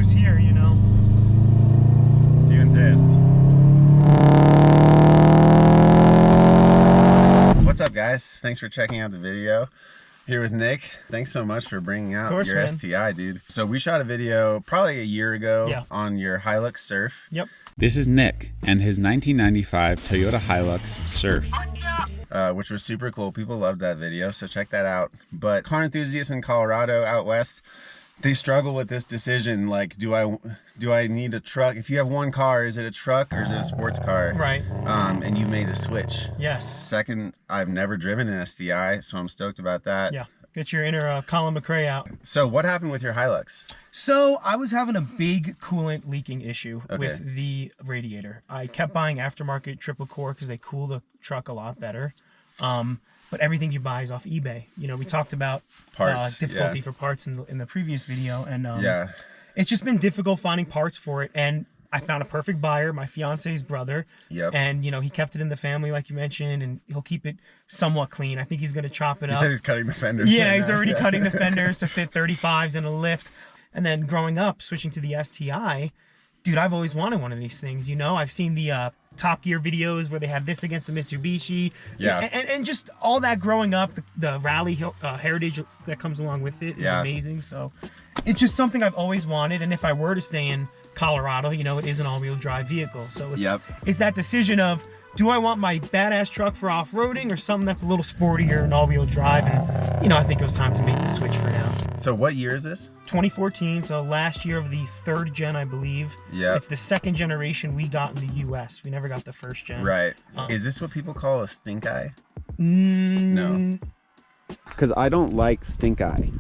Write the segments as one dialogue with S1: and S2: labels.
S1: juice here, you know.
S2: If you insist. What's up, guys? Thanks for checking out the video. Here with Nick. Thanks so much for bringing out your
S1: man.
S2: STI, dude. So we shot a video probably a year ago on your Hilux Surf.
S1: Yep.
S3: This is Nick and his 1995 Toyota Hilux Surf.
S2: Which was super cool. People loved that video, so check that out. But car enthusiasts in Colorado out west, they struggle with this decision. Like, do I need a truck? If you have one car, is it a truck or is it a sports car?
S1: Right.
S2: And you made the switch.
S1: Yes.
S2: Second, I've never driven an STI, so I'm stoked about that.
S1: Yeah. Get your inner Colin McRae out.
S2: So what happened with your Hilux?
S1: So I was having a big coolant leaking issue with the radiator. I kept buying aftermarket triple core because they cool the truck a lot better. But everything you buy is off eBay. You know, we talked about
S2: parts,
S1: difficulty for parts in the previous video, and it's just been difficult finding parts for it. And I found a perfect buyer, my fiance's brother. Yep. And you know, he kept it in the family, like you mentioned, and he'll keep it somewhat clean. I think he's gonna chop it up.
S2: He said he's cutting the fenders.
S1: Yeah, he's already cutting the fenders to fit 35s in a lift. And then growing up, switching to the STI, dude, I've always wanted one of these things. You know, I've seen the Top Gear videos where they have this against the Mitsubishi. Yeah. And just all that growing up, the rally heritage that comes along with it is amazing. So it's just something I've always wanted. And if I were to stay in Colorado, you know, it is an all-wheel drive vehicle. So it's that decision of, do I want my badass truck for off-roading or something that's a little sportier and all-wheel drive? And, you know, I think it was time to make the switch for now.
S2: So what year is this?
S1: 2014, so last year of the third gen, I believe. Yeah. It's the second generation we got in the US. We never got the first gen.
S2: Right. Is this what people call a stink eye?
S1: No.
S3: Because I don't like stink eye.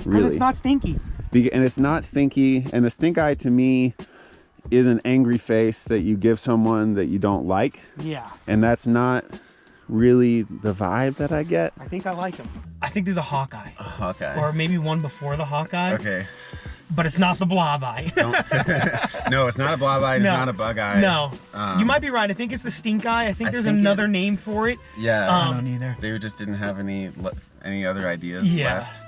S3: Really.
S1: Because it's not stinky.
S3: And it's not stinky. And the stink eye to me is an angry face that you give someone that you don't like.
S1: Yeah.
S3: And that's not really the vibe that I get.
S1: I think I like him. I think there's a Hawkeye.
S2: A Hawkeye.
S1: Or maybe one before the Hawkeye.
S2: Okay.
S1: But it's not the blob eye.
S2: No, it's not a blob eye. It's not a bug eye.
S1: No. You might be right. I think it's the stink eye. I think there's another name for it.
S2: Yeah.
S1: I don't either.
S2: They just didn't have any other ideas left.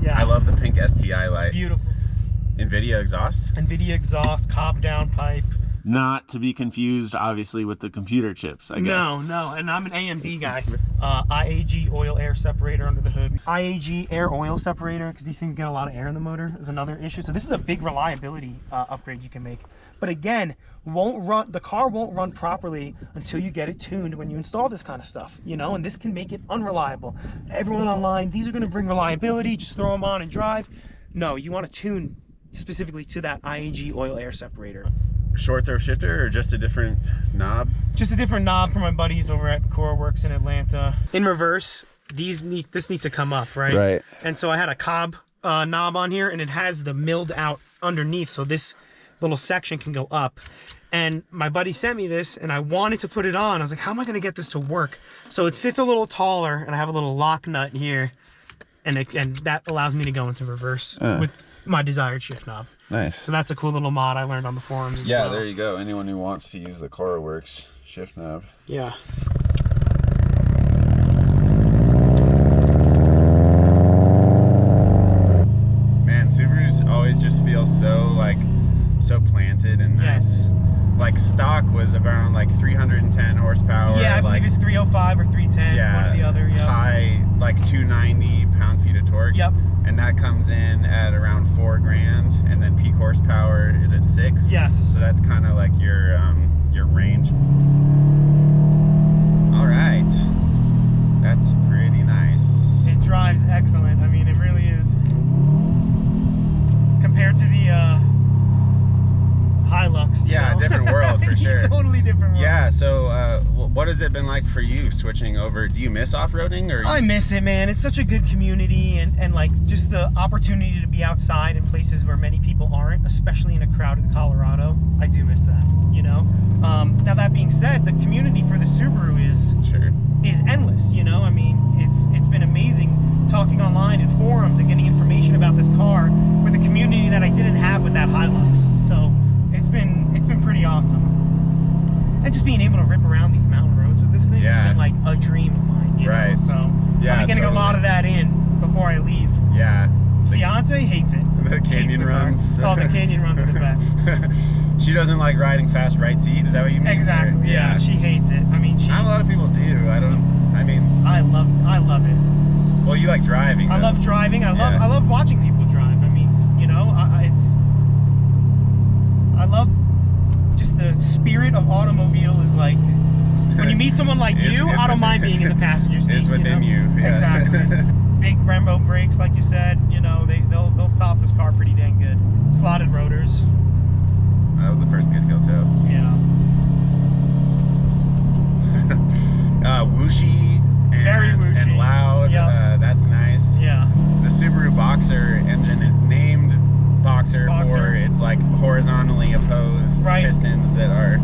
S1: Yeah.
S2: I love the pink STI light.
S1: Beautiful.
S2: NVIDIA exhaust?
S1: NVIDIA exhaust, cob down pipe.
S3: Not to be confused, obviously, with the computer chips, I guess.
S1: No, and I'm an AMD guy. IAG oil air separator under the hood. IAG air oil separator, because these things get a lot of air in the motor, is another issue. So this is a big reliability upgrade you can make. But again, the car won't run properly until you get it tuned when you install this kind of stuff, you know, and this can make it unreliable. Everyone online, these are going to bring reliability, just throw them on and drive. No, you want to tune specifically to that IAG oil air separator.
S2: Short throw shifter or just a different knob?
S1: Just a different knob for my buddies over at Core Works in Atlanta. In reverse, this needs to come up, right?
S3: Right.
S1: And so I had a cob knob on here, and it has the milled out underneath, so this little section can go up. And my buddy sent me this, and I wanted to put it on. I was like, how am I going to get this to work? So it sits a little taller, and I have a little lock nut here, and that allows me to go into reverse with my desired shift knob.
S3: Nice.
S1: So that's a cool little mod I learned on the forums as well.
S2: There you go. Anyone who wants to use the CoreWorks shift knob.
S1: Yeah.
S2: Man, Subarus always just feel so planted and nice. Like stock was around like 310 horsepower.
S1: Yeah, I believe it's 305 or 310, one or the other. Yep.
S2: High, like 290 pound-feet of torque.
S1: Yep.
S2: And that comes in at around $4 grand, and then peak horsepower is at 6.
S1: Yes.
S2: So that's kind of like your range. All right, that's pretty nice.
S1: It drives excellent. I mean, it really is. Compared to the Hilux.
S2: Yeah, different world for sure.
S1: Totally different world.
S2: Yeah, so what has it been like for you switching over? Do you miss off-roading? Or
S1: I miss it, man. It's such a good community, and like just the opportunity to be outside in places where many people aren't, especially in a crowded Colorado. I do miss that, you know? Now that being said, the community for the Subaru is endless, you know? I mean, it's been amazing talking online in forums and getting information about this car with a community that I didn't have with that Hilux. So it's been pretty awesome. And just being able to rip around these mountain roads with this thing has been like a dream of mine, you know? So
S2: yeah,
S1: I'm before I leave.
S2: Yeah.
S1: Fiance hates it.
S2: The canyon
S1: Hates
S2: runs.
S1: Oh, the canyon runs are the best.
S2: She doesn't like riding fast right seat. Is that what you mean?
S1: Exactly. Yeah, she hates it. I mean,
S2: Not a lot of people do. I love it. Well, you like driving.
S1: I
S2: though.
S1: love driving. I love watching people drive. I mean, you know, I love just the spirit of automobile is like when you meet someone like you, I don't mind being in the passenger seat.
S2: It's within you. Yeah.
S1: Exactly. Big Brembo brakes, like you said. You know, they'll stop this car pretty dang good. Slotted rotors.
S2: That was the first good hill toe.
S1: Yeah.
S2: Whooshy. And,
S1: Very whooshy.
S2: And loud.
S1: Yep.
S2: That's nice.
S1: Yeah.
S2: The Subaru Boxer engine, named Boxer for it's like horizontally opposed pistons that are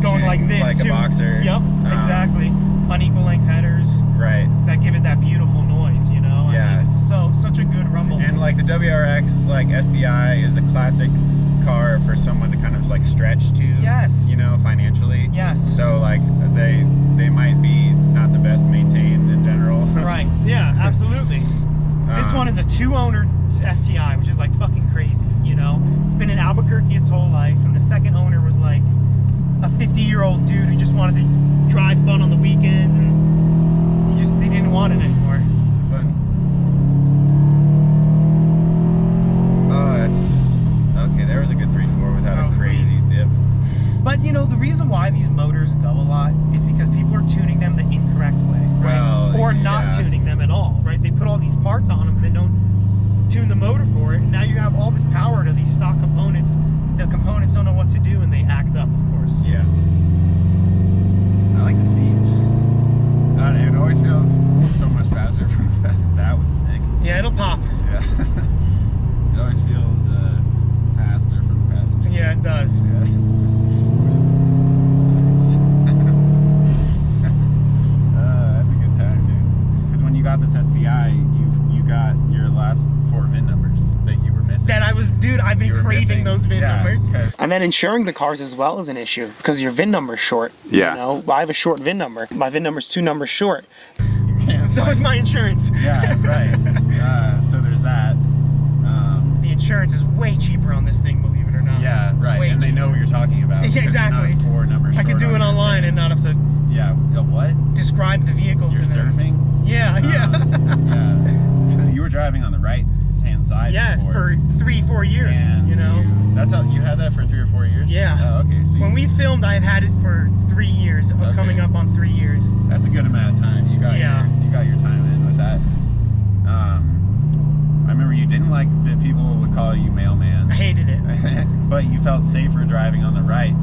S1: going like this
S2: like
S1: too.
S2: a Boxer.
S1: Yep, exactly. Unequal length headers.
S2: Right.
S1: That give it that beautiful noise, you know.
S2: Yeah.
S1: I mean, it's such a good rumble.
S2: And like the WRX, like STI is a classic car for someone to kind of like stretch to.
S1: Yes.
S2: You know, financially.
S1: Yes.
S2: So like they might be not the best maintained in general.
S1: Right. Yeah. Absolutely. This one is a 2-owner STI, which is like fucking crazy, you know? It's been in Albuquerque its whole life, and the second owner was like a 50-year-old dude who just wanted to drive fun on the weekends, and he didn't want it anymore.
S2: Fun. Oh, that's okay. There was a good 3.4 without a crazy dip.
S1: But you know, the reason why these motors go a lot is because people are tuning them the incorrect way, right?
S2: Well,
S1: or not tuning them at all, right? They put all these parts on them, but they don't tune the motor for it, and now you have all this power to these stock components. The components don't know what to do, and they act up, of course.
S2: Yeah. I like the seats. It always feels so much faster from the passenger. That was sick.
S1: Yeah, it'll pop.
S2: Yeah. It always feels faster from the passenger.
S1: Yeah, it does.
S2: Yeah. That's a good time, dude. Because when you got this STI, you got your last 4 VIN numbers that you were missing.
S1: I've been craving
S2: missing,
S1: those VIN numbers.
S2: okay.
S1: And then insuring the cars as well is an issue because your VIN number is short.
S3: Yeah.
S1: You know, I have a short VIN number. My VIN number is 2 numbers short.
S2: You can't
S1: So is my insurance.
S2: Yeah, right. So there's that.
S1: The insurance is way cheaper on this thing, believe it or not.
S2: Yeah, right.
S1: Way
S2: and they know what you're talking about.
S1: Yeah, exactly.
S2: You're not 4 numbers
S1: I could
S2: short
S1: do it
S2: on your
S1: online
S2: thing.
S1: and not have to
S2: Yeah. What?
S1: describe the vehicle
S2: You're
S1: to them.
S2: surfing?
S1: Yeah, yeah.
S2: Yeah. You were driving on the right hand side
S1: Yeah,
S2: before.
S1: for 3-4 years,
S2: And
S1: you know.
S2: that's how you had that for 3 or 4 years?
S1: Yeah.
S2: Oh, okay. So
S1: When we filmed, I've had it for 3 years, coming up on 3 years.
S2: that's a good amount of time. You got your time in with that. I remember you didn't like that people would call you mailman.
S1: I hated it.
S2: But you felt safer driving on the right.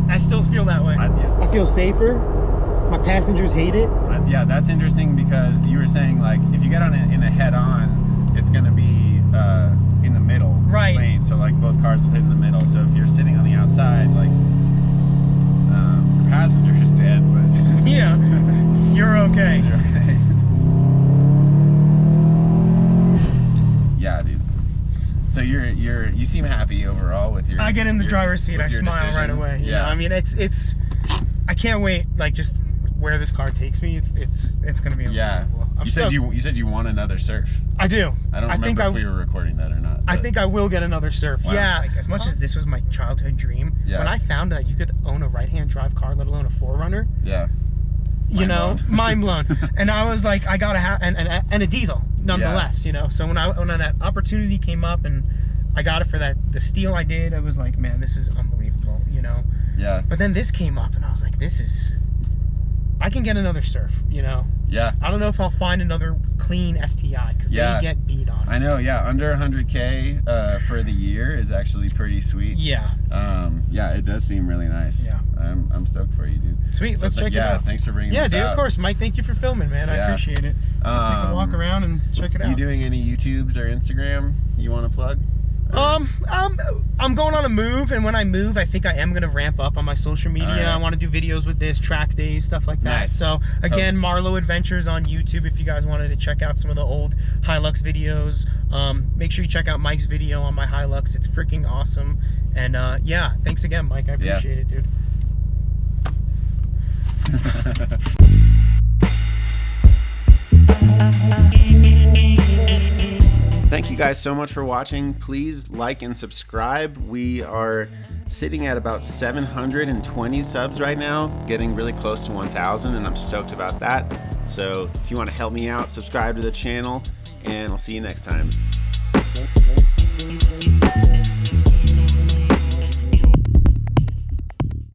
S1: I still feel that way. I feel safer. My passengers hate it.
S2: Yeah, that's interesting because you were saying like if you get on it in a head-on, it's gonna be in the middle lane. So like both cars will hit in the middle. So if you're sitting on the outside, like your passenger is dead, but
S1: Yeah, you're okay.
S2: you're okay. Yeah, dude. So you seem happy overall with your.
S1: I get in the
S2: your-
S1: driver's seat,
S2: with
S1: I
S2: your
S1: smile
S2: decision.
S1: right away.
S2: Yeah.
S1: I mean, it's. I can't wait. Like just where this car takes me, it's gonna be
S2: Yeah.
S1: unbelievable.
S2: You said you want another Surf.
S1: I do.
S2: I don't remember if we were recording that or not.
S1: I
S2: but-
S1: think I will get another Surf.
S2: Wow.
S1: Yeah. Like, as much as this was my childhood dream, when I found that you could own a right-hand drive car, let alone a 4Runner,
S2: Yeah.
S1: you know, mind blown. And I was like, I gotta have and a diesel, nonetheless. You know, so when that opportunity came up and I got it for the steal I did, I was like, man, this is unbelievable. You know.
S2: Yeah.
S1: But then this came up and I was like, I can get another Surf, you know.
S2: Yeah.
S1: I don't know if I'll find another clean STI because they get beat on.
S2: I know, yeah. Under 100K for the year is actually pretty sweet.
S1: Yeah.
S2: Yeah, it does seem really nice.
S1: Yeah.
S2: I'm stoked for you, dude.
S1: Sweet, let's check it out.
S2: Yeah, thanks for bringing this out.
S1: Yeah, dude, of course. Mike, thank you for filming, man. I appreciate it. I'll take a walk around and check it out.
S2: You doing any YouTubes or Instagram you want to plug?
S1: I'm going on a move, and when I move, I think I am going to ramp up on my social media.
S2: Right.
S1: I want to do videos with this, track days, stuff like that.
S2: Nice.
S1: So, again, Marlow Adventures on YouTube if you guys wanted to check out some of the old Hilux videos. Make sure you check out Mike's video on my Hilux. It's freaking awesome. And, yeah, thanks again, Mike. I appreciate it, dude.
S3: thank you guys so much for watching. Please like and subscribe. We are sitting at about 720 subs right now, getting really close to 1,000, and I'm stoked about that. So if you want to help me out, subscribe to the channel, and I'll see you next time.